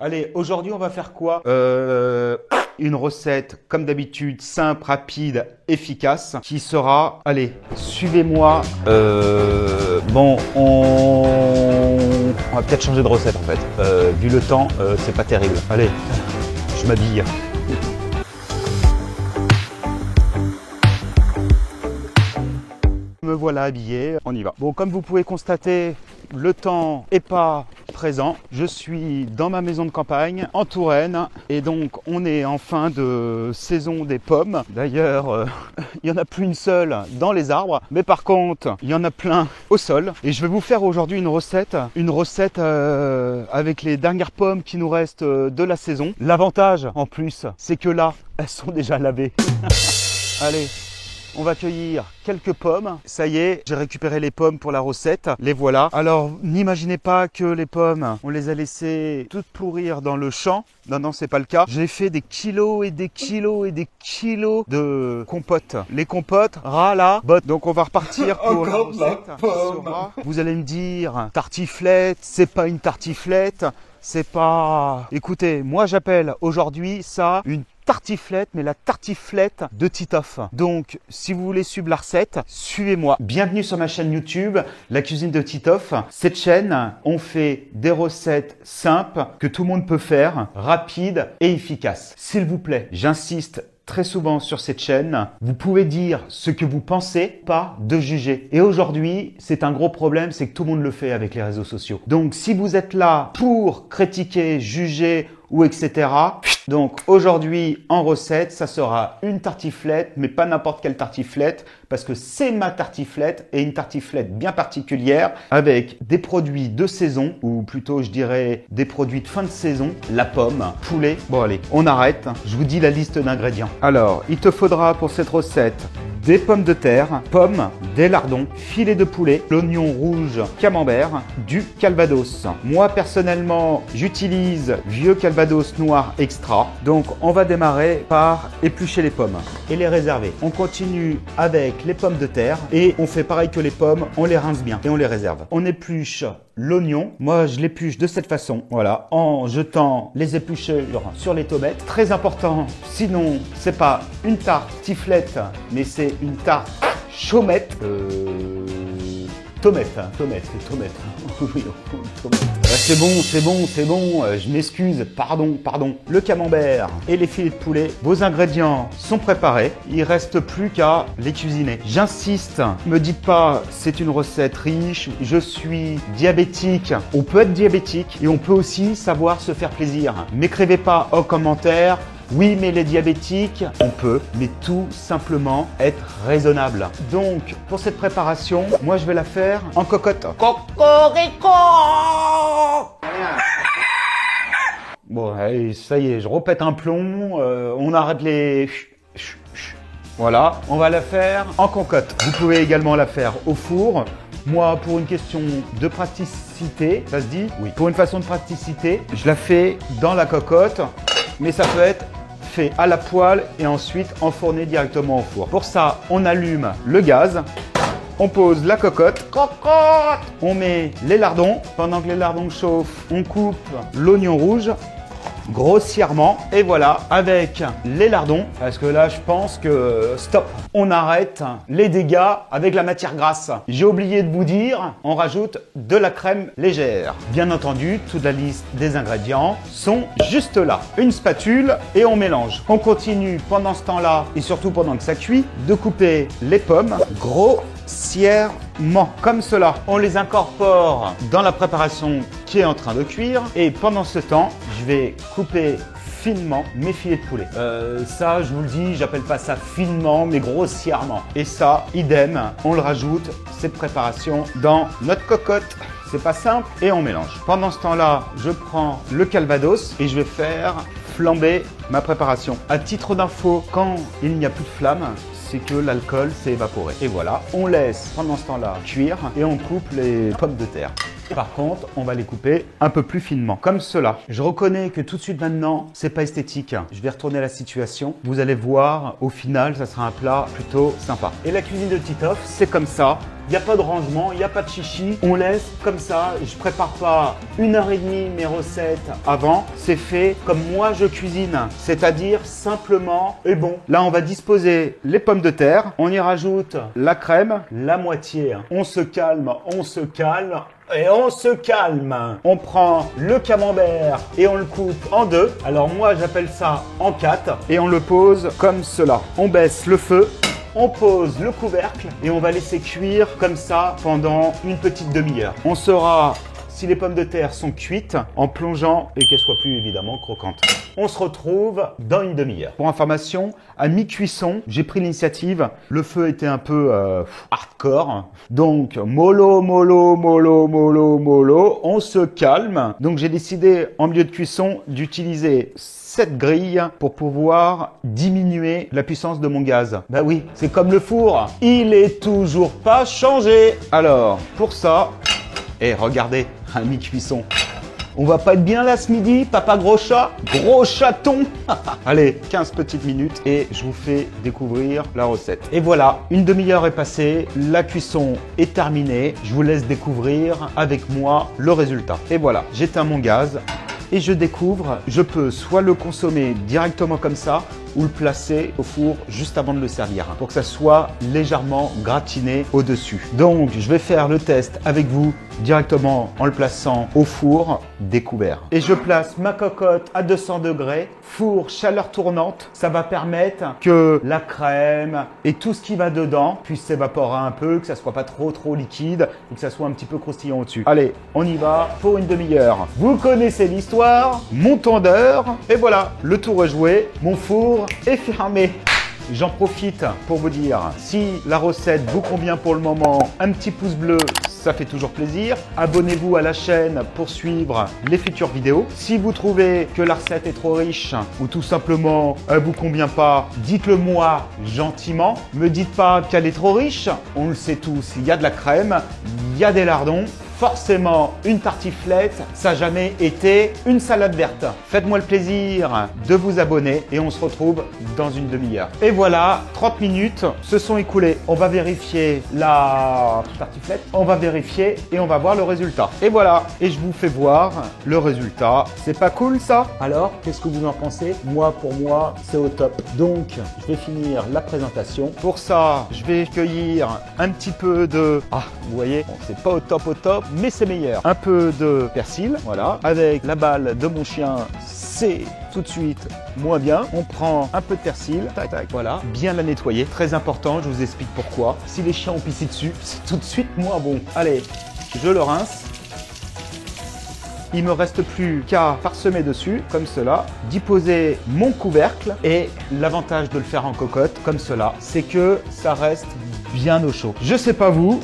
Allez, aujourd'hui, on va faire quoi? Une recette, comme d'habitude, simple, rapide, efficace, qui sera... Allez, suivez-moi. Bon, on va peut-être changer de recette, en fait. Vu le temps, c'est pas terrible. Allez, je m'habille. Me voilà habillé, on y va. Bon, comme vous pouvez constater, le temps est pas présent. Je suis dans ma maison de campagne en Touraine et donc on est en fin de saison des pommes. D'ailleurs, il n'y en a plus une seule dans les arbres, mais par contre, il y en a plein au sol. Et je vais vous faire aujourd'hui une recette avec les dernières pommes qui nous restent de la saison. L'avantage en plus, c'est que là, elles sont déjà lavées. Allez. On va cueillir quelques pommes. Ça y est, j'ai récupéré les pommes pour la recette. Les voilà. Alors, n'imaginez pas que les pommes, on les a laissées toutes pourrir dans le champ. Non, non, c'est pas le cas. J'ai fait des kilos et des kilos et des kilos de compotes. Les compotes, ras là, bottes. Donc, on va repartir pour la recette. Vous allez me dire, tartiflette, c'est pas une tartiflette. C'est pas... Écoutez, moi j'appelle aujourd'hui ça une tartiflette, mais la tartiflette de Titoff. Donc, si vous voulez suivre la recette, suivez-moi. Bienvenue sur ma chaîne YouTube, La Cuisine de Titoff. Cette chaîne, on fait des recettes simples que tout le monde peut faire, rapides et efficaces. S'il vous plaît, j'insiste très souvent sur cette chaîne, vous pouvez dire ce que vous pensez, pas de juger. Et aujourd'hui, c'est un gros problème, c'est que tout le monde le fait avec les réseaux sociaux. Donc, si vous êtes là pour critiquer, juger ou etc. Donc aujourd'hui en recette, ça sera une tartiflette, mais pas n'importe quelle tartiflette, parce que c'est ma tartiflette et une tartiflette bien particulière avec des produits de saison, ou plutôt je dirais des produits de fin de saison, la pomme, poulet. Bon allez, on arrête, je vous dis la liste d'ingrédients. Alors, il te faudra pour cette recette des pommes de terre, pommes, des lardons, filet de poulet, l'oignon rouge, camembert, du calvados. Moi personnellement, j'utilise vieux calvados noir extra. Donc on va démarrer par éplucher les pommes et les réserver. On continue avec les pommes de terre et on fait pareil que les pommes, on les rince bien et on les réserve. On épluche l'oignon. Moi je l'épluche de cette façon, voilà, en jetant les épluchures sur les tomates. Très important, sinon c'est pas une tartiflette, mais c'est une tarte chaumette. Tomate. Oui, tomate. C'est bon, je m'excuse, pardon. Le camembert et les filets de poulet, vos ingrédients sont préparés. Il reste plus qu'à les cuisiner. J'insiste, me dites pas c'est une recette riche, je suis diabétique. On peut être diabétique et on peut aussi savoir se faire plaisir. M'écrivez pas en commentaire. Oui, mais les diabétiques, on peut, mais tout simplement être raisonnable. Donc, pour cette préparation, moi je vais la faire en cocotte. Cocorico! Bon, allez, ça y est, je repète un plomb, on arrête les... Voilà, on va la faire en cocotte. Vous pouvez également la faire au four. Moi, pour une question de praticité, ça se dit? Oui. Pour une façon de praticité, je la fais dans la cocotte, mais ça peut être fait à la poêle et ensuite enfourné directement au four. Pour ça, on allume le gaz, on pose la cocotte, on met les lardons. Pendant que les lardons chauffent, on coupe l'oignon rouge grossièrement et voilà, avec les lardons, parce que là je pense que stop, on arrête les dégâts avec la matière grasse. J'ai oublié de vous dire, on rajoute de la crème légère. Bien entendu, toute la liste des ingrédients sont juste là. Une spatule et on mélange. On continue pendant ce temps-là et surtout pendant que ça cuit, de couper les pommes grossièrement comme cela. On les incorpore dans la préparation qui est en train de cuire et pendant ce temps, je vais couper finement mes filets de poulet. Ça, je vous le dis, j'appelle pas ça finement, mais grossièrement. Et ça, idem, on le rajoute, cette préparation, dans notre cocotte. C'est pas simple et on mélange. Pendant ce temps-là, je prends le calvados et je vais faire flamber ma préparation. À titre d'info, quand il n'y a plus de flamme, c'est que l'alcool s'est évaporé. Et voilà, on laisse pendant ce temps-là cuire et on coupe les pommes de terre. Par contre, on va les couper un peu plus finement, comme cela. Je reconnais que tout de suite maintenant, c'est pas esthétique. Je vais retourner à la situation. Vous allez voir, au final, ça sera un plat plutôt sympa. Et la cuisine de Titoff, c'est comme ça. Il n'y a pas de rangement, il n'y a pas de chichi. On laisse comme ça. Je prépare pas 1h30 mes recettes avant. C'est fait comme moi je cuisine, c'est-à-dire simplement et bon. Là, on va disposer les pommes de terre. On y rajoute la crème, la moitié. On se calme, on se calme. Et on se calme. On prend le camembert et on le coupe en deux. Alors moi, j'appelle ça en 4. Et on le pose comme cela. On baisse le feu. On pose le couvercle et on va laisser cuire comme ça pendant une petite demi-heure. On saura si les pommes de terre sont cuites en plongeant et qu'elles soient plus évidemment croquantes. On se retrouve dans une demi-heure. Pour information, à mi-cuisson, j'ai pris l'initiative. Le feu était un peu hardcore. Donc, mollo, mollo, mollo, mollo, mollo. On se calme. Donc, j'ai décidé en milieu de cuisson d'utiliser cette grille pour pouvoir diminuer la puissance de mon gaz. Bah oui, c'est comme le four. Il est toujours pas changé. Alors, pour ça, regardez, à mi-cuisson. On va pas être bien là ce midi, papa gros chat? Gros chaton. Allez, 15 petites minutes et je vous fais découvrir la recette. Et voilà, une demi-heure est passée, la cuisson est terminée. Je vous laisse découvrir avec moi le résultat. Et voilà, j'éteins mon gaz et je découvre, je peux soit le consommer directement comme ça ou le placer au four juste avant de le servir pour que ça soit légèrement gratiné au-dessus. Donc, je vais faire le test avec vous directement en le plaçant au four découvert. Et je place ma cocotte à 200 degrés, four chaleur tournante. Ça va permettre que la crème et tout ce qui va dedans puisse s'évaporer un peu, que ça soit pas trop liquide et que ça soit un petit peu croustillant au-dessus. Allez, on y va pour une demi-heure. Vous connaissez l'histoire, mon tendeur. Et voilà, le tour est joué, mon four est fermé. J'en profite pour vous dire, si la recette vous convient pour le moment, un petit pouce bleu, ça fait toujours plaisir. Abonnez-vous à la chaîne pour suivre les futures vidéos. Si vous trouvez que la recette est trop riche ou tout simplement elle vous convient pas, dites-le moi gentiment. Me dites pas qu'elle est trop riche, on le sait tous, il y a de la crème, il y a des lardons. Forcément, une tartiflette, ça n'a jamais été une salade verte. Faites-moi le plaisir de vous abonner et on se retrouve dans une demi-heure. Et voilà, 30 minutes se sont écoulées. On va vérifier la tartiflette, on va vérifier et on va voir le résultat. Et voilà, et je vous fais voir le résultat. C'est pas cool ça? Alors, qu'est-ce que vous en pensez? Moi, pour moi, c'est au top. Donc, je vais finir la présentation. Pour ça, je vais cueillir un petit peu de... Ah, vous voyez, bon, c'est pas au top, mais c'est meilleur. Un peu de persil, voilà. Avec la balle de mon chien, c'est tout de suite moins bien. On prend un peu de persil, tac, tac, voilà. Bien la nettoyer, très important, je vous explique pourquoi. Si les chiens ont pissé dessus, c'est tout de suite moins bon. Allez, je le rince. Il me reste plus qu'à parsemer dessus, comme cela, d'y poser mon couvercle. Et l'avantage de le faire en cocotte, comme cela, c'est que ça reste bien au chaud. Je sais pas vous,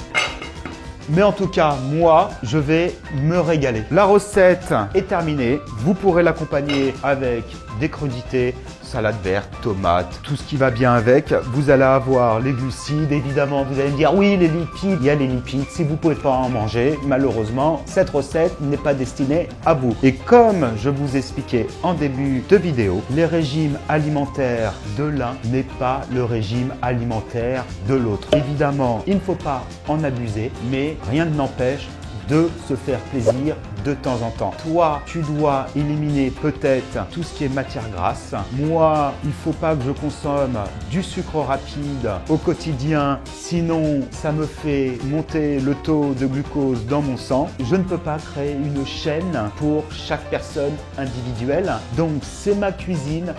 mais en tout cas, moi, je vais me régaler. La recette est terminée. Vous pourrez l'accompagner avec des crudités, salade verte, tomates, tout ce qui va bien avec. Vous allez avoir les glucides, évidemment. Vous allez me dire, oui, les lipides, il y a les lipides. Si vous ne pouvez pas en manger, malheureusement, cette recette n'est pas destinée à vous. Et comme je vous expliquais en début de vidéo, les régimes alimentaires de l'un n'est pas le régime alimentaire de l'autre. Évidemment, il ne faut pas en abuser, mais rien ne n'empêche de se faire plaisir de temps en temps. Toi, tu dois éliminer peut-être tout ce qui est matière grasse. Moi, il ne faut pas que je consomme du sucre rapide au quotidien, sinon ça me fait monter le taux de glucose dans mon sang. Je ne peux pas créer une chaîne pour chaque personne individuelle. Donc, c'est ma cuisine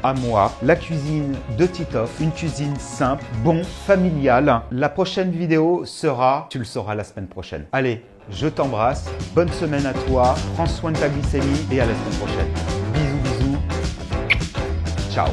à moi, la cuisine de Titoff, une cuisine simple, bon, familiale. La prochaine vidéo sera, tu le sauras la semaine prochaine. Allez, je t'embrasse, bonne semaine à toi, prends soin de ta glycémie et à la semaine prochaine. Bisous, bisous, ciao.